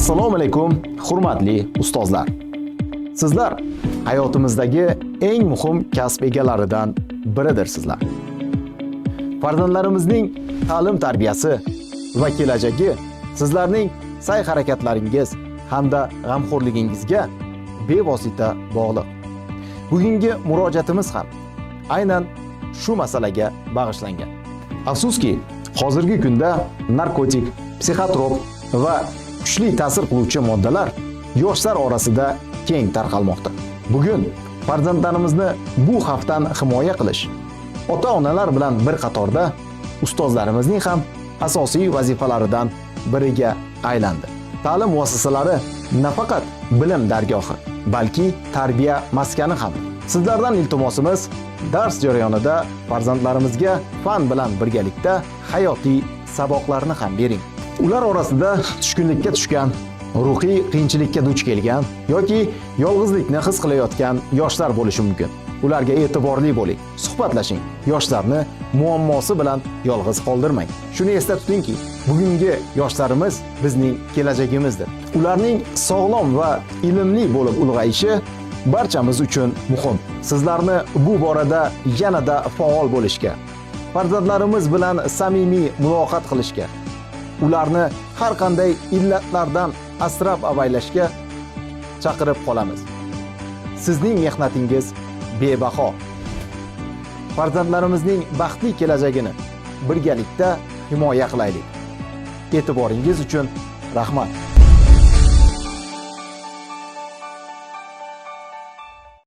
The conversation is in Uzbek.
Assalomu alaykum, hurmatli ustozlar. Sizlar hayotimizdagi eng muhim kasb egalaridan biridirsizlar. Farzandlarimizning ta'lim tarbiyasi va kelajagi sizlarning sa'y-harakatlaringiz hamda g'amxo'rligingizga bevosita bog'liq. Bugungi murojaatimiz ham aynan shu masalaga bag'ishlangan. Afsuski, hozirgi kunda narkotik, psixotrop va kuchli ta'sir qiluvchi moddalar yoshlar orasida keng tarqalmoqda. Bugun farzandlarimizni bu xavfdan himoya qilish ota-onalar bilan bir qatorda ustozlarimizning ham asosiy vazifalaridan biriga aylandi. Ta'lim muassasalari nafaqat bilim dargohi, balki tarbiya maskani ham. Sizlardan iltimosimiz, dars jarayonida farzandlarimizga fan bilan birgalikda hayotiy saboqlarni ham bering. Ular orasida tushkunlikka tushgan, ruhiy qiyinchilikka duch kelgan yoki yolg'izlikni his qilayotgan yoshlar bo'lishi mumkin. Ularga e'tiborli bo'ling, suhbatlashing. Yoshlarni muammosi bilan yolg'iz qoldirmang. Shuni esda tutingki, bugungi yoshlarimiz bizning kelajagimizdir. Ularning sog'lom va ilmli bo'lib ulg'ayishi barchamiz uchun muhim. Sizlarni bu borada yanada faol bo'lishga, farzandlarimiz bilan samimiy muloqot qilishga, ularni har qanday illatlardan asrab-avaylashga chaqirib qolamiz. Sizning mehnatingiz bebaho. Farzandlarimizning baxtli kelajagini birgalikda himoya qilaylik. E'tiboringiz uchun rahmat.